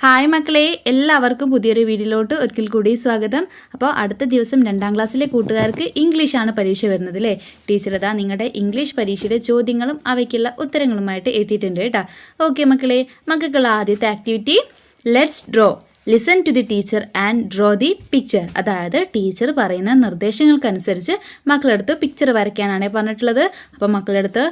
Hi മക്കളെ, എല്ലാവർക്കും പുതിയൊരു വീഡിയോയിലോട്ട് ഒരിക്കൽ കൂടി സ്വാഗതം. അപ്പോൾ അടുത്ത ദിവസം 2ാം ക്ലാസ്സിലെ കൂട്ടുകാർക്ക് ഇംഗ്ലീഷാണ് പരീക്ഷ വരുന്നത് അല്ലേ? ടീച്ചർ ഇതാ നിങ്ങളുടെ ഇംഗ്ലീഷ് പരീക്ഷയുടെ ചോദ്യങ്ങളും അവയ്ക്കുള്ള ഉത്തരങ്ങളുമായിട്ട് എത്തിയിട്ടുണ്ട് കേട്ടോ. ഓക്കെ മക്കളെ, മക്കൾക്കുള്ള ആദ്യത്തെ activity let's draw. Listen to the teacher and draw the picture. അതായത് ടീച്ചർ പറയുന്ന നിർദ്ദേശങ്ങൾക്കനുസരിച്ച് മക്കളെടുത്ത് പിക്ചർ വരയ്ക്കാനാണ് പറഞ്ഞിട്ടുള്ളത്. അപ്പോൾ മക്കളെടുത്ത്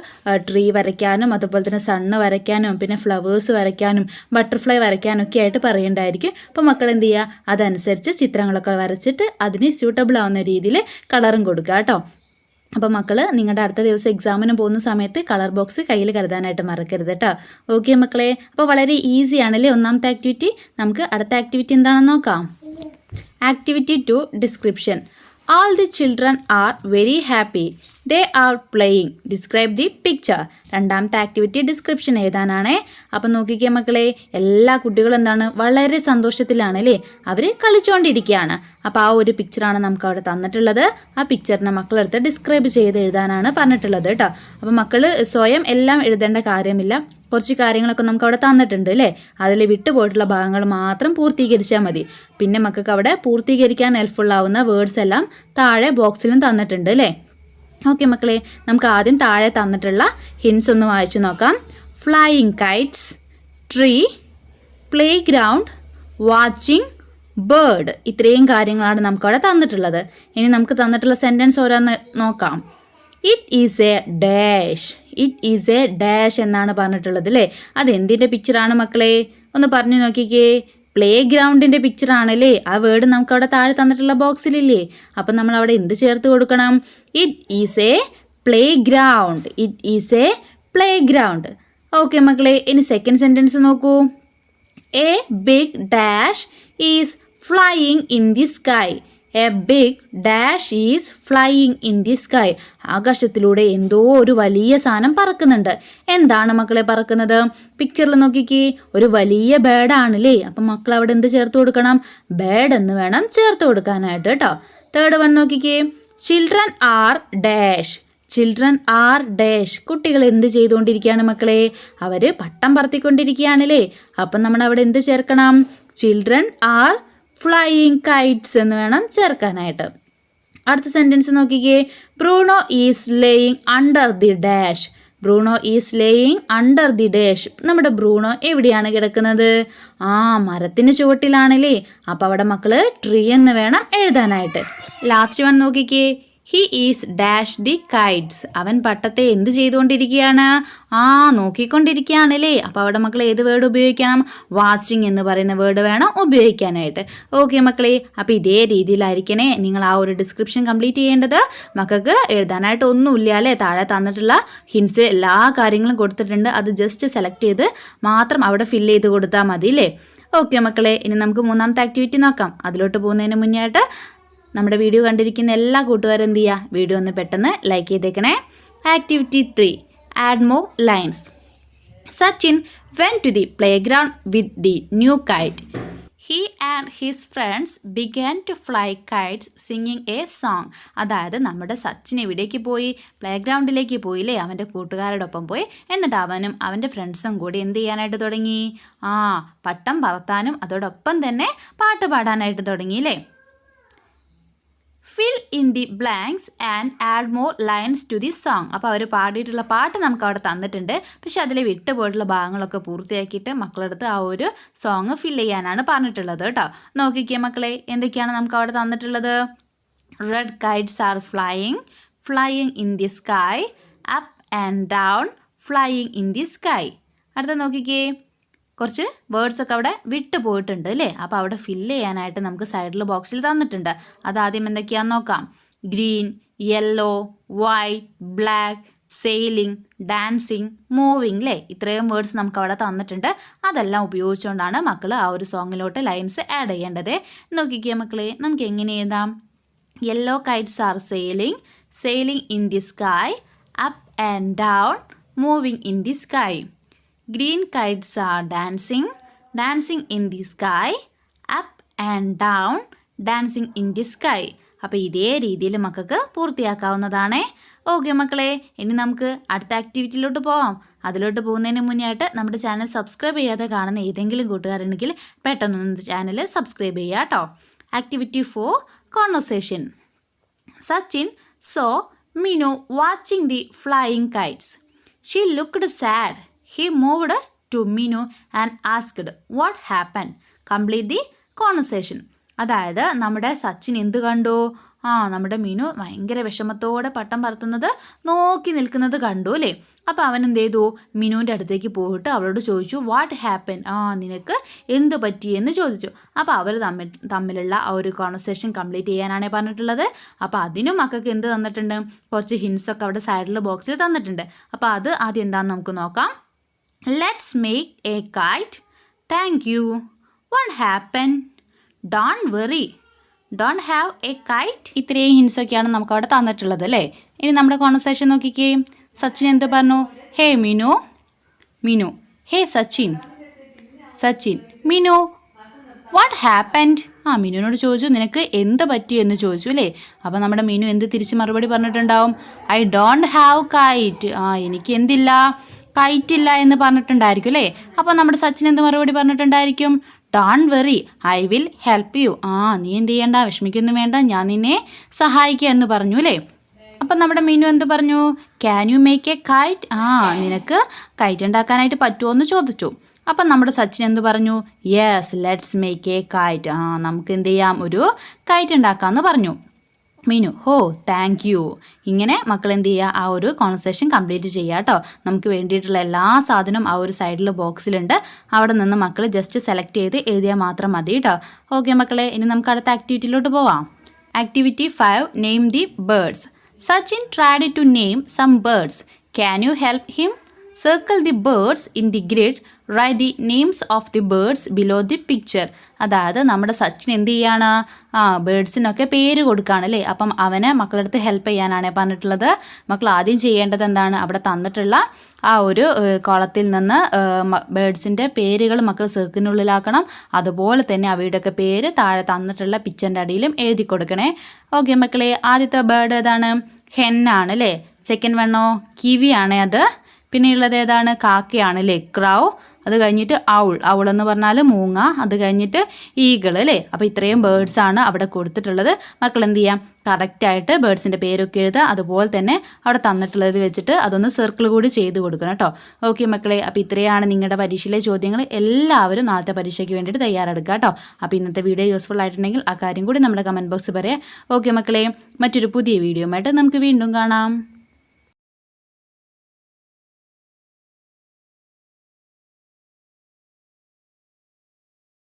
ട്രീ വരയ്ക്കാനും അതുപോലെ തന്നെ സണ്ണ് വരയ്ക്കാനും പിന്നെ ഫ്ലവേഴ്സ് വരയ്ക്കാനും ബട്ടർഫ്ലൈ വരയ്ക്കാനും ഒക്കെ ആയിട്ട് പറയുണ്ടായിരിക്കും. അപ്പോൾ മക്കൾ എന്ത് ചെയ്യുക, അതനുസരിച്ച് ചിത്രങ്ങളൊക്കെ വരച്ചിട്ട് അതിന് സ്യൂട്ടബിൾ ആവുന്ന രീതിയിൽ കളറും കൊടുക്കുക കേട്ടോ. അപ്പോൾ മക്കൾ നിങ്ങളുടെ അടുത്ത ദിവസം എക്സാമിന് പോകുന്ന സമയത്ത് കളർ ബോക്സ് കയ്യിൽ കരുതാനായിട്ട് മറക്കരുത് കേട്ടോ. ഓക്കെ മക്കളെ, അപ്പോൾ വളരെ ഈസി ആണല്ലേ ഒന്നാമത്തെ ആക്ടിവിറ്റി. നമുക്ക് അടുത്ത ആക്ടിവിറ്റി എന്താണെന്ന് നോക്കാം. Activity 2 description. All the children are very happy. They are playing. Describe the picture. രണ്ടാമത്തെ ആക്ടിവിറ്റി ഡിസ്ക്രിപ്ഷൻ എഴുതാനാണ്. അപ്പം നോക്കിക്കേ മക്കളെ, എല്ലാ കുട്ടികളും എന്താണ് വളരെ സന്തോഷത്തിലാണ് അല്ലേ, അവർ കളിച്ചുകൊണ്ടിരിക്കുകയാണ്. അപ്പോൾ ആ ഒരു പിക്ചറാണ് നമുക്ക് അവിടെ തന്നിട്ടുള്ളത്. ആ പിക്ചറിനെ മക്കളെടുത്ത് ഡിസ്ക്രൈബ് ചെയ്ത് എഴുതാനാണ് പറഞ്ഞിട്ടുള്ളത് കേട്ടോ. അപ്പോൾ മക്കൾ സ്വയം എല്ലാം എഴുതേണ്ട കാര്യമില്ല, കുറച്ച് കാര്യങ്ങളൊക്കെ നമുക്ക് അവിടെ തന്നിട്ടുണ്ട് അല്ലേ, അതിൽ വിട്ടുപോയിട്ടുള്ള ഭാഗങ്ങൾ മാത്രം പൂർത്തീകരിച്ചാൽ മതി. പിന്നെ മക്കൾക്ക് അവിടെ പൂർത്തീകരിക്കാൻ ഹെൽപ്ഫുള്ളാവുന്ന വേർഡ്സ് എല്ലാം താഴെ ബോക്സിലും തന്നിട്ടുണ്ട് അല്ലേ. ഓക്കെ മക്കളെ, നമുക്ക് ആദ്യം താഴെ തന്നിട്ടുള്ള ഹിൻസ് ഒന്ന് വായിച്ചു നോക്കാം. Flying Kites, tree, play ground, watching bird. ഇത്രയും കാര്യങ്ങളാണ് നമുക്കവിടെ തന്നിട്ടുള്ളത്. ഇനി നമുക്ക് തന്നിട്ടുള്ള സെൻറ്റൻസ് ഓരോന്ന് നോക്കാം. It is A dash. It is A dash എന്നാണ് പറഞ്ഞിട്ടുള്ളത് അല്ലേ. അതെന്തിൻ്റെ പിക്ചറാണ് മക്കളെ, ഒന്ന് പറഞ്ഞു നോക്കിക്കേ. പ്ലേ ഗ്രൗണ്ടിൻ്റെ പിക്ചറാണല്ലേ. ആ വേർഡ് നമുക്ക് അവിടെ താഴെ തന്നിട്ടുള്ള ബോക്സിലില്ലേ. അപ്പം നമ്മൾ അവിടെ എന്ത് ചേർത്ത് കൊടുക്കണം? It is a play ground. It is a play ground. Okay മക്കളെ, ഇനി സെക്കൻഡ് സെൻറ്റൻസ് നോക്കൂ. A big dash is flying in the sky. A big dash is flying in the sky. ആകാശത്തിലൂടെ എന്തോ ഒരു വലിയ സാധനം പറക്കുന്നുണ്ട്. എന്താണ് മക്കളെ പറക്കുന്നത്? പിക്ചറിൽ നോക്കിക്കേ, ഒരു വലിയ ബേർഡാണല്ലേ. അപ്പം മക്കൾ അവിടെ എന്ത് ചേർത്ത് കൊടുക്കണം? ബേർഡ് എന്ന് വേണം ചേർത്ത് കൊടുക്കാനായിട്ട് കേട്ടോ. തേർഡ് വൺ നോക്കിക്കേ. Children are dash. Children are dash. കുട്ടികൾ എന്ത് ചെയ്തുകൊണ്ടിരിക്കുകയാണ് മക്കളെ? അവർ പട്ടം പറത്തിക്കൊണ്ടിരിക്കുകയാണല്ലേ. അപ്പം നമ്മൾ അവിടെ എന്ത് ചേർക്കണം? ചിൽഡ്രൻ ആർ ഫ്ലൈയിങ് കൈറ്റ്സ് എന്ന് വേണം ചേർക്കാനായിട്ട്. അടുത്ത സെൻറ്റൻസ് നോക്കിക്കേ. Bruno is laying under the dash. Bruno is laying under the dash. നമ്മുടെ ബ്രൂണോ എവിടെയാണ് കിടക്കുന്നത്? മരത്തിന് ചുവട്ടിലാണല്ലേ. അപ്പോൾ അവിടെ മക്കൾ ട്രീ എന്ന് വേണം എഴുതാനായിട്ട്. ലാസ്റ്റ് വൺ നോക്കിക്കേ. He is dash the Kites. അവൻ പട്ടത്തെ എന്ത് ചെയ്തുകൊണ്ടിരിക്കുകയാണ്? നോക്കിക്കൊണ്ടിരിക്കുകയാണല്ലേ. അപ്പോൾ അവിടെ മക്കൾ ഏത് വേർഡ് ഉപയോഗിക്കണം? വാച്ചിങ് എന്ന് പറയുന്ന വേർഡ് വേണം ഉപയോഗിക്കാനായിട്ട്. ഓക്കെ മക്കളെ, അപ്പോൾ ഇതേ രീതിയിലായിരിക്കണേ നിങ്ങൾ ആ ഒരു ഡിസ്ക്രിപ്ഷൻ കംപ്ലീറ്റ് ചെയ്യേണ്ടത്. മക്കൾക്ക് എഴുതാനായിട്ട് ഒന്നുമില്ല അല്ലേ. താഴെ തന്നിട്ടുള്ള ഹിൻസ് എല്ലാ കാര്യങ്ങളും കൊടുത്തിട്ടുണ്ട്. അത് ജസ്റ്റ് സെലക്ട് ചെയ്ത് മാത്രം അവിടെ ഫില്ല് ചെയ്ത് കൊടുത്താൽ മതി അല്ലേ. ഓക്കെ മക്കളെ, ഇനി നമുക്ക് മൂന്നാമത്തെ ആക്ടിവിറ്റി നോക്കാം. അതിലോട്ട് പോകുന്നതിന് മുന്നേ ആയിട്ട് നമ്മുടെ വീഡിയോ കണ്ടിരിക്കുന്ന എല്ലാ കൂട്ടുകാരും എന്ത് ചെയ്യുക, വീഡിയോ ഒന്ന് പെട്ടെന്ന് ലൈക്ക് ചെയ്തേക്കണേ. Activity 3 add more lines. Sachin went to the playground with the new kite. He and his friends began to fly kites singing a song. അതായത് നമ്മുടെ സച്ചിൻ എവിടേക്ക് പോയി? പ്ലേ ഗ്രൗണ്ടിലേക്ക് പോയില്ലേ, അവൻ്റെ കൂട്ടുകാരോടൊപ്പം പോയി. എന്നിട്ട് അവനും അവൻ്റെ ഫ്രണ്ട്സും കൂടി എന്ത് ചെയ്യാനായിട്ട് തുടങ്ങി? പട്ടം പറത്താനും അതോടൊപ്പം തന്നെ പാട്ട് പാടാനായിട്ട് തുടങ്ങിയില്ലേ. Fill in the blanks and add more lines to the song. അപ്പോൾ അവർ പാടിയിട്ടുള്ള പാട്ട് നമുക്ക് അവിടെ തന്നിട്ടുണ്ട്. പക്ഷെ അതിൽ വിട്ടുപോയിട്ടുള്ള ഭാഗങ്ങളൊക്കെ പൂർത്തിയാക്കിയിട്ട് മക്കളെടുത്ത് ആ ഒരു സോങ് ഫിൽ ചെയ്യാനാണ് പറഞ്ഞിട്ടുള്ളത് കേട്ടോ. നോക്കിക്കേ മക്കളെ, എന്തൊക്കെയാണ് നമുക്ക് അവിടെ തന്നിട്ടുള്ളത്? Red Kites are flying, flying in the sky, up and down, flying in the sky. അടുത്ത നോക്കിക്കേ, കുറച്ച് വേർഡ്സ് ഒക്കെ അവിടെ വിട്ടു പോയിട്ടുണ്ട് അല്ലേ. അപ്പോൾ അവിടെ ഫില്ല് ചെയ്യാനായിട്ട് നമുക്ക് സൈഡിൽ ബോക്സിൽ തന്നിട്ടുണ്ട്. അതാദ്യം എന്തൊക്കെയാണെന്ന് നോക്കാം. Green, yellow, white, black, sailing, dancing, moving അല്ലേ. ഇത്രയും വേർഡ്സ് നമുക്ക് അവിടെ തന്നിട്ടുണ്ട്. അതെല്ലാം ഉപയോഗിച്ചുകൊണ്ടാണ് മക്കൾ ആ ഒരു സോങ്ങിലോട്ട് ലൈൻസ് ആഡ് ചെയ്യേണ്ടത്. നോക്കിക്കുക മക്കളെ, നമുക്ക് എങ്ങനെ എഴുതാം? Yellow Kites R sailing, sailing in the sky, up and down, moving in the sky. Green kites are dancing, dancing in the sky, up and down, dancing in the sky. അപ്പോൾ ഇതേ രീതിയിൽ മക്കൾക്ക് പൂർത്തിയാക്കാവുന്നതാണേ. Okay മക്കളെ, ഇനി നമുക്ക് അടുത്ത ആക്ടിവിറ്റിയിലോട്ട് പോവാം. അതിലോട്ട് പോകുന്നതിന് മുന്നേ ആയിട്ട് നമ്മുടെ ചാനൽ സബ്സ്ക്രൈബ് ചെയ്യാതെ കാണുന്ന ഏതെങ്കിലും കൂട്ടുകാരുണ്ടെങ്കിൽ പെട്ടെന്ന് ചാനൽ സബ്സ്ക്രൈബ് ചെയ്യുക കേട്ടോ. Activity 4 conversation. Sachin saw Minu watching the flying kites. She looked sad. He moved to Minu and asked what happened. Complete the conversation. അതായത് നമ്മുടെ സച്ചിൻ എന്ത് കണ്ടു? നമ്മുടെ മീനു ഭയങ്കര വിഷമത്തോടെ പട്ടം പറത്തുന്നത് നോക്കി നിൽക്കുന്നത് കണ്ടു അല്ലേ. അപ്പോൾ അവൻ എന്ത് ചെയ്തു? മീനുവിൻ്റെ അടുത്തേക്ക് പോയിട്ട് അവളോട് ചോദിച്ചു വാട്ട് ഹാപ്പൻ, നിനക്ക് എന്ത് പറ്റിയെന്ന് ചോദിച്ചു. അപ്പോൾ അവർ തമ്മിലുള്ള ആ ഒരു കോൺവെർസേഷൻ കംപ്ലീറ്റ് ചെയ്യാനാണ് പറഞ്ഞിട്ടുള്ളത്. അപ്പോൾ അതിനും മക്കൾക്ക് എന്ത് തന്നിട്ടുണ്ട്? കുറച്ച് ഹിൻസൊക്കെ അവിടെ സൈഡിൽ ബോക്സിൽ തന്നിട്ടുണ്ട്. അപ്പോൾ അത് ആദ്യം എന്താണെന്ന് നമുക്ക് നോക്കാം. Let's make A KITE. Thank you. What happen? Don't worry. Don't have A KITE. ഇത്രയും ഹിൻസൊക്കെയാണ് നമുക്ക് അവിടെ തന്നിട്ടുള്ളത് അല്ലേ. ഇനി നമ്മുടെ കോൺവെർസേഷൻ നോക്കിക്കേ. സച്ചിൻ എന്ത് പറഞ്ഞു? Hey Meenu. Meenu hey Sachin. Sachin Meenu what happened. മീനുവിനോട് ചോദിച്ചു നിനക്ക് എന്ത് പറ്റി എന്ന് ചോദിച്ചു അല്ലേ. അപ്പോൾ നമ്മുടെ മീനു എന്ത് തിരിച്ച് മറുപടി പറഞ്ഞിട്ടുണ്ടാവും? I don't have KITE. എനിക്ക് എന്തില്ല? കൈറ്റില്ല എന്ന് പറഞ്ഞിട്ടുണ്ടായിരിക്കും അല്ലേ. അപ്പോൾ നമ്മുടെ സച്ചിൻ എന്ത് മറുപടി പറഞ്ഞിട്ടുണ്ടായിരിക്കും? Don't worry, I will help you. നീ എന്ത് ചെയ്യണ്ട, വിഷമിക്കൊന്നും വേണ്ട, ഞാൻ നിന്നെ സഹായിക്കുക എന്ന് പറഞ്ഞു അല്ലേ. അപ്പം നമ്മുടെ മീനു എന്ത് പറഞ്ഞു? Can you make A KITE. നിനക്ക് കൈറ്റ് ഉണ്ടാക്കാനായിട്ട് പറ്റുമോ എന്ന് ചോദിച്ചു. അപ്പം നമ്മുടെ സച്ചിൻ എന്ത് പറഞ്ഞു? Yes let's make A KITE. നമുക്ക് എന്ത് ചെയ്യാം, ഒരു കൈറ്റ് ഉണ്ടാക്കാമെന്ന് പറഞ്ഞു. മീനു ഹോ താങ്ക് യു. ഇങ്ങനെ മക്കൾ എന്ത് ചെയ്യുക, ആ ഒരു കോൺവെർസേഷൻ കംപ്ലീറ്റ് ചെയ്യുക കേട്ടോ. നമുക്ക് വേണ്ടിയിട്ടുള്ള എല്ലാ സാധനവും ആ ഒരു സൈഡിൽ ബോക്സിലുണ്ട്. അവിടെ നിന്ന് മക്കൾ ജസ്റ്റ് സെലക്ട് ചെയ്ത് എഴുതിയാൽ മാത്രം മതി കേട്ടോ. ഓക്കെ മക്കളെ, ഇനി നമുക്ക് അടുത്ത ആക്ടിവിറ്റിയിലോട്ട് പോവാം. Activity 5 name the birds. Sachin tried to name some birds. Can you help him? Circle the birds in the grid. Write the names of the birds below the picture. അതായത് നമ്മുടെ സച്ചിൻ എന്ത് ചെയ്യാണ്? ബേർഡ്സിനൊക്കെ പേര് കൊടുക്കുകയാണ് അല്ലേ. അപ്പം അവനെ മക്കളടുത്ത് ഹെൽപ്പ് ചെയ്യാനാണ് പറഞ്ഞിട്ടുള്ളത്. മക്കൾ ആദ്യം ചെയ്യേണ്ടത് എന്താണ്? അവിടെ തന്നിട്ടുള്ള ആ ഒരു കോളത്തിൽ നിന്ന് ബേർഡ്സിൻ്റെ പേരുകൾ മക്കൾ സർക്കിളിനുള്ളിലാക്കണം. അതുപോലെ തന്നെ അവയുടെയൊക്കെ പേര് താഴെ തന്നിട്ടുള്ള പിക്ചറിൻ്റെ അടിയിലും എഴുതി കൊടുക്കണേ. ഓക്കെ മക്കളെ, ആദ്യത്തെ ബേർഡ് ഏതാണ്? ഹെന്നാണ് അല്ലേ. സെക്കൻഡ് വണ്ണോ കിവിയാണ് അത്. പിന്നെ ഉള്ളത് ഏതാണ്? കാക്കയാണ് അല്ലേ, ക്രൗ. അത് കഴിഞ്ഞിട്ട് ഔൾ എന്ന് പറഞ്ഞാൽ മൂങ്ങ. അത് കഴിഞ്ഞിട്ട് ഈഗിൾ അല്ലേ. അപ്പോൾ ഇത്രയും ബേർഡ്സാണ് അവിടെ കൊടുത്തിട്ടുള്ളത്. മക്കൾ എന്ത് ചെയ്യാം, കറക്റ്റായിട്ട് ബേർഡ്സിൻ്റെ പേരൊക്കെ എഴുതുക. അതുപോലെ തന്നെ അവിടെ തന്നിട്ടുള്ളത് വെച്ചിട്ട് അതൊന്ന് സർക്കിൾ കൂടി ചെയ്ത് കൊടുക്കണം കേട്ടോ. ഓക്കെ മക്കളെ, അപ്പോൾ ഇത്രയാണ് നിങ്ങളുടെ പരീക്ഷയിലെ ചോദ്യങ്ങൾ. എല്ലാവരും നാളത്തെ പരീക്ഷയ്ക്ക് വേണ്ടിയിട്ട് തയ്യാറെടുക്കുക കേട്ടോ. അപ്പോൾ ഇന്നത്തെ വീഡിയോ യൂസ്ഫുൾ ആയിട്ടുണ്ടെങ്കിൽ ആ കാര്യം കൂടി നമ്മുടെ കമൻറ്റ് ബോക്സ് പറയാം. ഓക്കെ മക്കളെ, മറ്റൊരു പുതിയ വീഡിയോ ആയിട്ട് നമുക്ക് വീണ്ടും കാണാം.